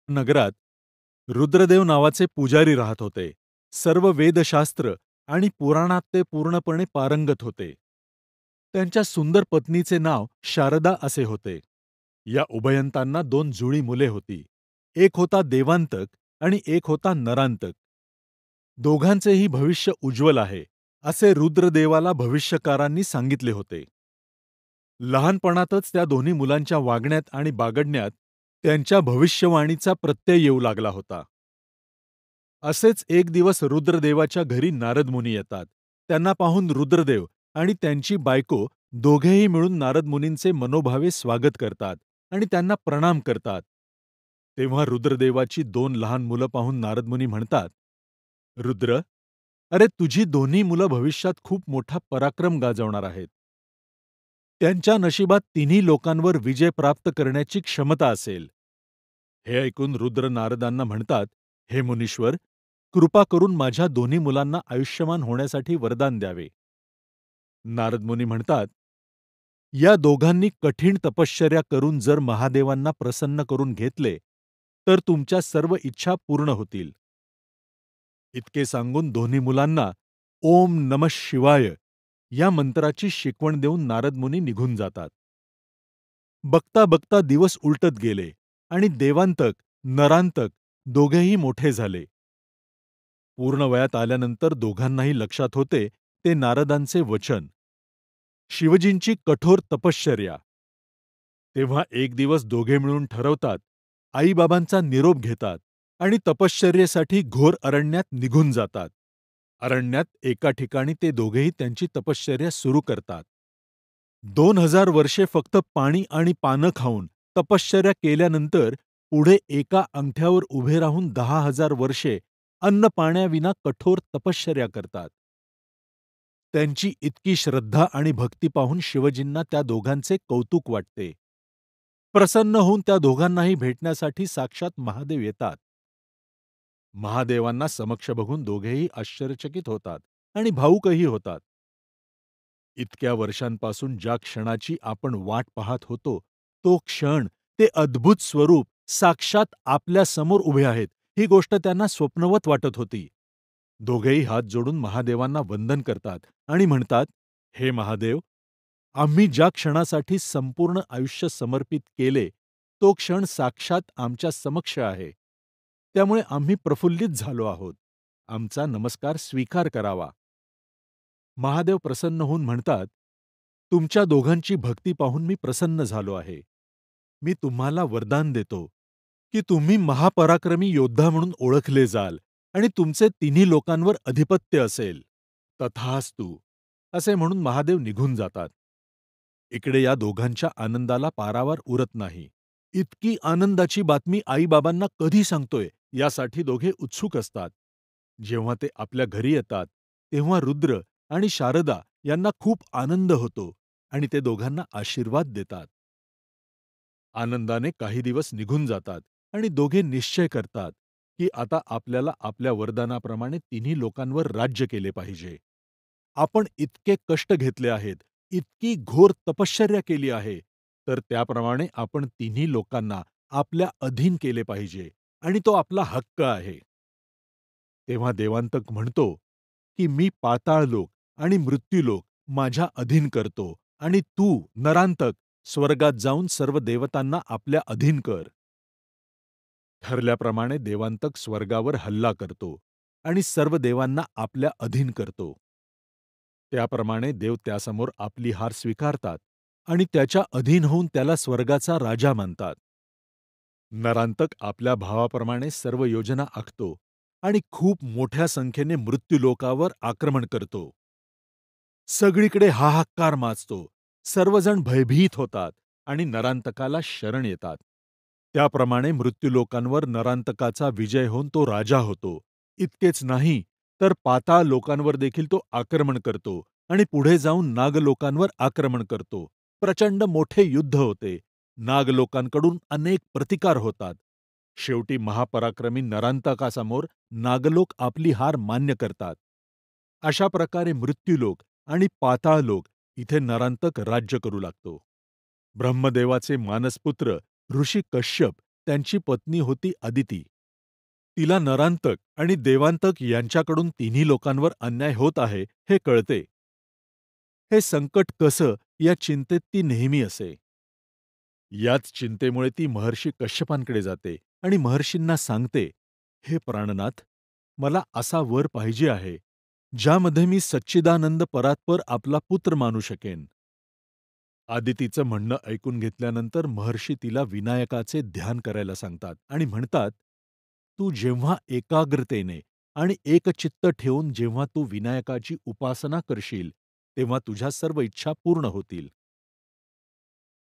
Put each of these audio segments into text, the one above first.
नगरात रुद्रदेव नावाचे पुजारी राहत होते. सर्व वेदशास्त्र आणि पुराणात ते पूर्णपणे पारंगत होते. त्यांच्या सुंदर पत्नीचे नाव शारदा असे होते. या उभयंतांना 2 जुळी मुले होती. एक होता देवांतक आणि एक होता नरांतक. दोघांचेही भविष्य उज्ज्वल आहे, असे रुद्रदेवाला भविष्यकारांनी सांगितले होते. लहानपणातच त्या दोन्ही मुलांच्या वागण्यात आणि बागडण्यात त्यांच्या भविष्यवाणीचा प्रत्यय येऊ लागला होता. असेच एक दिवस रुद्रदेवाच्या घरी नारद मुनी येतात. त्यांना पाहून रुद्रदेव आणि त्यांची बायको दोघेही मिळून नारद मुनींचे मनोभावे स्वागत करतात आणि त्यांना प्रणाम करतात. तेव्हा रुद्रदेवाची 2 लहान मुलं पाहून नारद मुनी म्हणतात, "रुद्र, अरे तुझी दोन्ही मुलं भविष्यात खूप मोठा पराक्रम गाजवणार आहेत. त्यांच्या नशिबात तिन्ही लोकांवर विजय प्राप्त करण्याची क्षमता असेल." हे ऐकून रुद्र नारदांना म्हणतात, "हे मुनीश्वर, कृपा करून माझ्या दोन्ही मुलांना आयुष्यमान होण्यासाठी वरदान द्यावे." नारद मुनी म्हणतात, "या दोघांनी कठीण तपश्चर्या करून जर महादेवांना प्रसन्न करून घेतले, तर तुमच्या सर्व इच्छा पूर्ण होतील." इतके सांगून दोन्ही मुलांना ओम नमः शिवाय या मंत्राची शिकवण देऊन नारद मुनी निघून जातात. बघता बघता दिवस उलटत गेले आणि देवांतक, नरांतक दोघेही मोठे झाले. पूर्ण वयात आल्यानंतर दोघांनाही लक्षात होते ते नारदांचे वचन, शिवजींची कठोर तपश्चर्या. तेव्हा एक दिवस दोघे मिळून ठरवतात, आईबाबांचा निरोप घेतात आणि तपश्चर्येसाठी घोर अरण्यात निघून जातात. अरण्यात एका ठिकाणी ते दोघेही त्यांची तपश्चर्या सुरू करतात. 2000 वर्षे फक्त पाणी आणि पानं खाऊन तपश्चर्या केल्यानंतर पुढे एका अंगठ्यावर उभे राहून 10,000 वर्षे अन्न-पाण्याविना कठोर तपश्चर्या करतात. त्यांची इतकी श्रद्धा आणि भक्ती पाहून शिवजींना त्या दोघांचे कौतुक वाटते. प्रसन्न होऊन त्या दोघांनाही भेटण्यासाठी साक्षात महादेव येतात. महादेवांना समक्ष बघून दोघेही आश्चर्यचकित होतात आणि भावुकही होतात. इतक्या वर्षांपासून ज्या क्षणाची आपण वाट पाहत होतो, तो क्षण, ते अद्भुत स्वरूप साक्षात आपल्या समोर उभे आहेत, ही गोष्ट त्यांना स्वप्नवत वाटत होती. दोघेही हात जोडून महादेवांना वंदन करतात आणि म्हणतात, "हे महादेव, आम्ही ज्या क्षणासाठी संपूर्ण आयुष्य समर्पित केले, तो क्षण साक्षात आमच्या समक्ष आहे. त्यामुळे आम्ही प्रफुल्लित झालो आहोत. आमचा नमस्कार स्वीकार करावा." महादेव प्रसन्न होऊन म्हणतात, "तुमच्या दोघांची भक्ती पाहून मी प्रसन्न झालो आहे. मी तुम्हाला वरदान देतो, की तुम्ही महापराक्रमी योद्धा म्हणून ओळखले जाल आणि तुमचे तिन्ही लोकांवर अधिपत्य असेल. तथास्तु." असे म्हणून महादेव निघून जातात. इकडे या दोघांच्या आनंदाला पारावार उरत नाही. इतकी आनंदाची बातमी आईबाबांना कधी सांगतोय, यासाठी दोघे उत्सुक असतात. जेव्हा ते आपल्या घरी येतात, तेव्हा रुद्र आणि शारदा यांना खूप आनंद होतो आणि ते दोघांना आशीर्वाद देतात. आनंदाने काही दिवस निघून जातात आणि दोघे निश्चय करतात, की आता आपल्याला आपल्या वरदानाप्रमाणे तिन्ही लोकांवर राज्य केले पाहिजे. आपण इतके कष्ट घेतले आहेत, इतकी घोर तपश्चर्या केली आहे, तर त्याप्रमाणे आपण तिन्ही लोकांना आपल्या अधीन केले पाहिजे आणि तो आपला हक्क आहे. तेव्हा देवांतक म्हणतो, की "मी पाताळलोक आणि मृत्यूलोक माझ्या अधीन करतो आणि तू, नरांतक, स्वर्गात जाऊन सर्व देवतांना आपल्या अधीन कर." ठरल्याप्रमाणे देवांतक स्वर्गावर हल्ला करतो आणि सर्व देवांना आपल्या अधीन करतो. त्याप्रमाणे देव त्यासमोर आपली हार स्वीकारतात आणि त्याच्या अधीन होऊन त्याला स्वर्गाचा राजा मानतात. नरांतक आपल्या भावाप्रमाणे सर्व योजना आखतो आणि खूप मोठ्या संख्येने मृत्यूलोकावर आक्रमण करतो. सगळीकडे हाहाकार माजतो. सर्वजण भयभीत होतात आणि नरांतकाला शरण येतात. त्याप्रमाणे मृत्यूलोकांवर नरांतकाचा विजय होऊन तो राजा होतो. इतकेच नाही, तर पाताळ लोकांवर देखील तो आक्रमण करतो आणि पुढे जाऊन नागलोकांवर आक्रमण करतो. प्रचंड मोठे युद्ध होते. नागलोकांकडून अनेक प्रतिकार होतात. शेवटी महापराक्रमी नरांतकासमोर नागलोक आपली हार मान्य करतात. अशा प्रकारे मृत्यूलोक आणि पाताळलोक इथे नरांतक राज्य करू लागतो. ब्रह्मदेवाचे मानसपुत्र ऋषी कश्यप त्यांची पत्नी होती अदिती. तिला नरांतक आणि देवांतक यांच्याकडून तिन्ही लोकांवर अन्याय होत आहे हे कळते. हे संकट कसं या चिंतेत ती नेहमी असे. याच चिंतेमुळे ती महर्षी कश्यपांकडे जाते आणि महर्षींना सांगते, "हे प्राणनाथ, मला असा वर पाहिजे आहे, ज्यामध्ये मी सच्चिदानंद परात्पर आपला पुत्र मानू शकेन." आदितीचं म्हणणं ऐकून घेतल्यानंतर महर्षी तिला विनायकाचे ध्यान करायला सांगतात आणि म्हणतात, "तू जेव्हा एकाग्रतेने आणि एकचित्त ठेवून जेव्हा तू विनायकाची उपासना करशील, तेव्हा तुझ्या सर्व इच्छा पूर्ण होतील."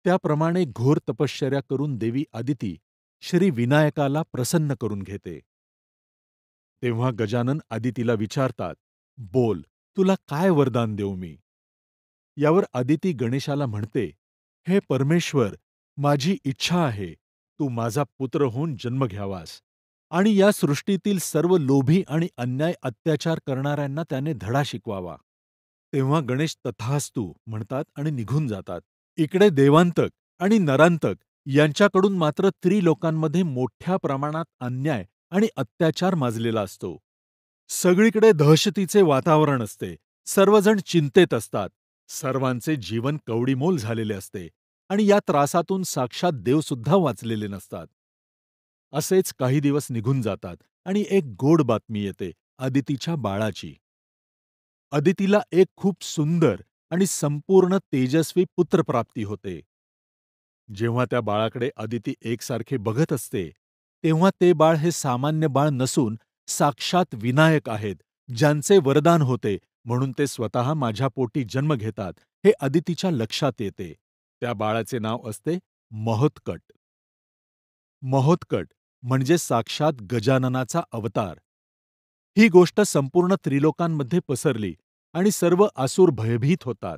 त्याप्रमाणे घोर तपश्चर्या करून देवी अदिती श्री विनायकाला प्रसन्न करून घेते. तेव्हा गजानन अदितीला विचारतात, "बोल, तुला काय वरदान देऊ मी?" यावर अदिती गणेशाला म्हणते, "हे परमेश्वर, माझी इच्छा आहे, तू माझा पुत्र होऊन जन्म घ्यावास आणि या सृष्टीतील सर्व लोभी आणि अन्याय अत्याचार करणाऱ्यांना त्याने धडा शिकवावा." तेव्हा गणेश तथास्तु म्हणतात आणि निघून जातात. इकडे देवांतक आणि नरांतक यांच्याकडून मात्र त्रिलोकांमध्ये मोठ्या प्रमाणात अन्याय आणि अत्याचार माजलेला असतो. सगळीकडे दहशतीचे वातावरण असते. सर्वजण चिंतेत असतात. सर्वांचे जीवन कवडीमोल झालेले असते आणि या त्रासातून साक्षात देवसुद्धा वाचलेले नसतात. असेच काही दिवस निघून जातात आणि एक गोड बातमी येते अदितीच्या बाळाची. अदितीला एक खूप सुंदर आणि संपूर्ण तेजस्वी पुत्रप्राप्ती होते. जेव्हा त्या बाळाकडे अदिती एकसारखे बघत असते, तेव्हा ते बाळ हे सामान्य बाळ नसून साक्षात विनायक आहेत, ज्यांचे वरदान होते म्हणून ते स्वतः माझ्या पोटी जन्म घेतात, हे अदितीच्या लक्षात येते. त्या बाळाचे नाव असते महोत्कट. महोत्कट म्हणजे साक्षात गजाननाचा अवतार. ही गोष्ट संपूर्ण त्रिलोकांमध्ये पसरली आणि सर्व असुर भयभीत होतात.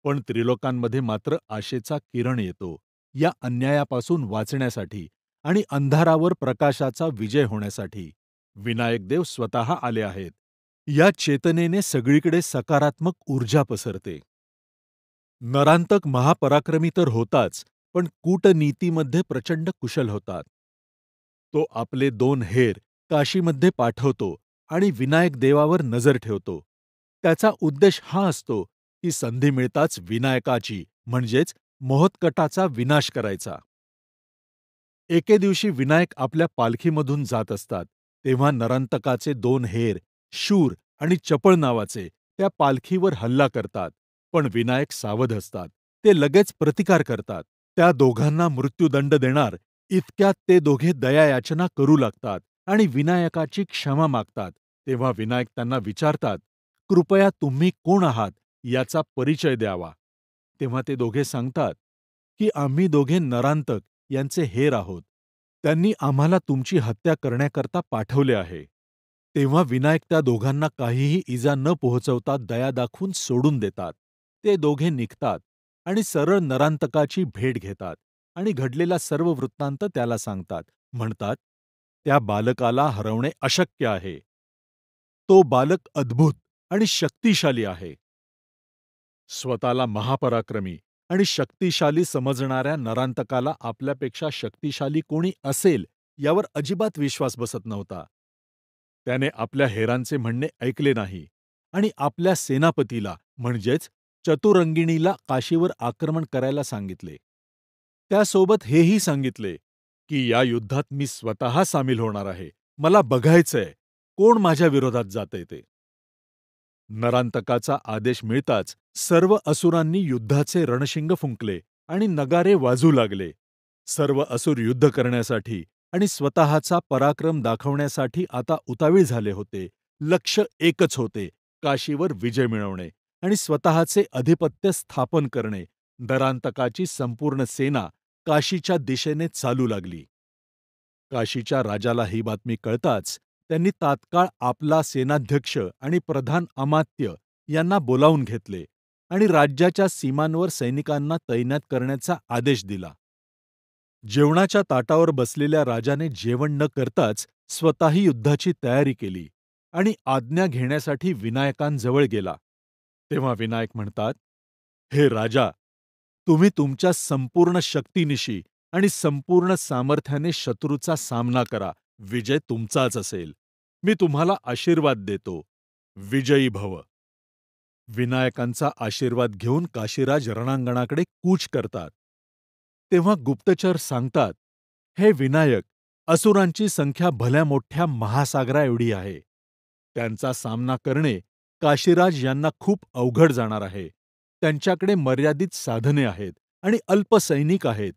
पण त्रिलोकांमध्ये मात्र आशेचा किरण येतो, या अन्यायापासून वाचण्यासाठी आणि अंधारावर प्रकाशाचा विजय होण्यासाठी. विनायक देव स्वतः आले आहेत. या चेतनेने सगळीकडे सकारात्मक ऊर्जा पसरते. नरांतक महापराक्रमी तर होताच, पण कूटनीतीमध्ये प्रचंड कुशल होतात. तो आपले 2 हेर काशीमध्ये पाठवतो आणि विनायक देवावर नजर ठेवतो. त्याचा उद्देश हा असतो की संधी मिळताच विनायकाची म्हणजेच महोत्कटाचा विनाश करायचा. एके दिवशी विनायक आपल्या पालखीमधून जात असतात, तेव्हा नरांतकाचे 2 हेर, शूर आणि चपळ नावाचे, त्या पालखीवर हल्ला करतात. पण विनायक सावध असतात. ते लगेच प्रतिकार करतात. त्या दोघांना मृत्युदंड देणार इतक्यात ते दोघे दयायाचना करू लागतात आणि विनायकाची क्षमा मागतात. तेव्हा विनायक त्यांना विचारतात, "कृपया तुम्ही कोण आहात याचा परिचय द्यावा." तेव्हा ते दोघे सांगतात, की "आम्ही दोघे नरांतक यांचे हेर आहोत. त्यांनी आम्हाला तुमची हत्या करण्याकरता पाठवले आहे." तेव्हा विनायक त्या दोघांना काहीही इजा न पोहोचवता दया दाखवून सोडून देतात. ते दोघे निघतात आणि सरळ नरांतकाची भेट घेतात आणि घडलेला सर्व वृत्तांत त्याला सांगतात. म्हणतात, "त्या बालकाला हरवणे अशक्य आहे. तो बालक अद्भुत आणि शक्तिशाली आहे." स्वतःला महापराक्रमी आणि शक्तिशाली समजणाऱ्या नरांतकाला आपल्यापेक्षा शक्तिशाली कोणी असेल यावर अजिबात विश्वास बसत नव्हता. त्याने आपल्या हेरांचे म्हणणे ऐकले नाही आणि आपल्या सेनापतीला म्हणजेच चतुरंगिणीला काशीवर आक्रमण करायला सांगितले. त्यासोबत हेही सांगितले, की "या युद्धात मी स्वतः सामील होणार आहे. मला बघायचंय, कोण माझ्या विरोधात जातंय ते." नरांतकाचा आदेश मिळताच सर्व असुरांनी युद्धाचे रणशिंग फुंकले आणि नगारे वाजू लागले. सर्व असुर युद्ध करण्यासाठी आणि स्वतःचा पराक्रम दाखवण्यासाठी आता उतावीळ झाले होते. लक्ष्य एकच होते, काशीवर विजय मिळवणे आणि स्वतःचे अधिपत्य स्थापन करणे. नरांतकाची संपूर्ण सेना काशीच्या दिशेने चालू लागली. काशीच्या राजाला ही बातमी कळताच त्यांनी तात्काळ आपला सेनाध्यक्ष आणि प्रधान अमात्य यांना बोलावून घेतले आणि राज्याच्या सीमांवर सैनिकांना तैनात करण्याचा आदेश दिला. जेवणाच्या ताटावर बसलेल्या राजाने जेवण न करताच स्वतःही युद्धाची तयारी केली आणि आज्ञा घेण्यासाठी विनायकांजवळ गेला. तेव्हा विनायक म्हणतात, "हे राजा, तुम्ही तुमच्या संपूर्ण शक्तीनिशी आणि संपूर्ण सामर्थ्याने शत्रूचा सामना करा. विजय तुमचाच असेल. मी तुम्हाला आशीर्वाद देतो. विजयी भव. विनायकांचा आशीर्वाद घेऊन काशीराज रणांगणाकडे कूच करतात. तेव्हा गुप्तचर सांगतात, "हे विनायक, असुरांची संख्या भल्या मोठ्या महासागराएवढी आहे. त्यांचा सामना करणे काशीराज यांना खूप अवघड जाणार आहे. त्यांच्याकडे मर्यादित साधने आहेत आणि अल्प सैनिक आहेत.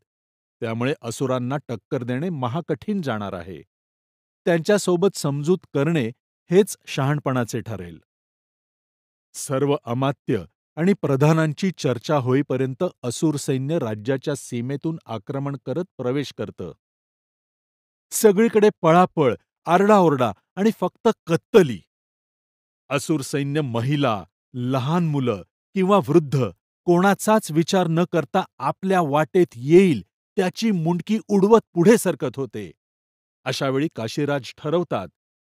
त्यामुळे असुरांना टक्कर देणे महाकठीण जाणार आहे. त्यांच्यासोबत समजूत करणे हेच शहाणपणाचे ठरेल." सर्व अमात्य आणि प्रधानांची चर्चा होईपर्यंत असुर सैन्य राज्याच्या सीमेतून आक्रमण करत प्रवेश करतं. सगळीकडे पळापळ, आरडाओरडा आणि फक्त कत्तली. असुर सैन्य महिला, लहान मुलं किंवा वृद्ध कोणाचाच विचार न करता आपल्या वाटेत येईल त्याची मुंडकी उडवत पुढे सरकत होते. अशा वेळी काशीराज ठरवतात,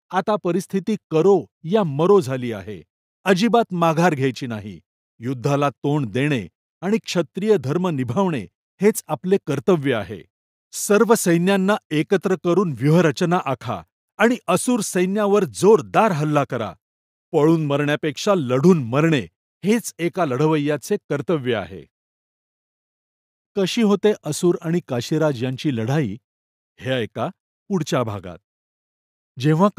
आता परिस्थिती करो या मरो झाली आहे. अजिबात माघार घ्यायची नाही. युद्धाला तोंड देणे आणि क्षत्रिय धर्म निभावणे हेच आपले कर्तव्य आहे. सर्व सैन्यांना एकत्र करून व्यूहरचना आखा आणि असुर सैन्यावर जोरदार हल्ला करा. पळून मरण्यापेक्षा लढून मरणे हेच एका लढवय्याचे कर्तव्य आहे. कशी होते असुर आणि काशीराज यांची लढाई हे ऐका पुढच्या भागात. जेव्हा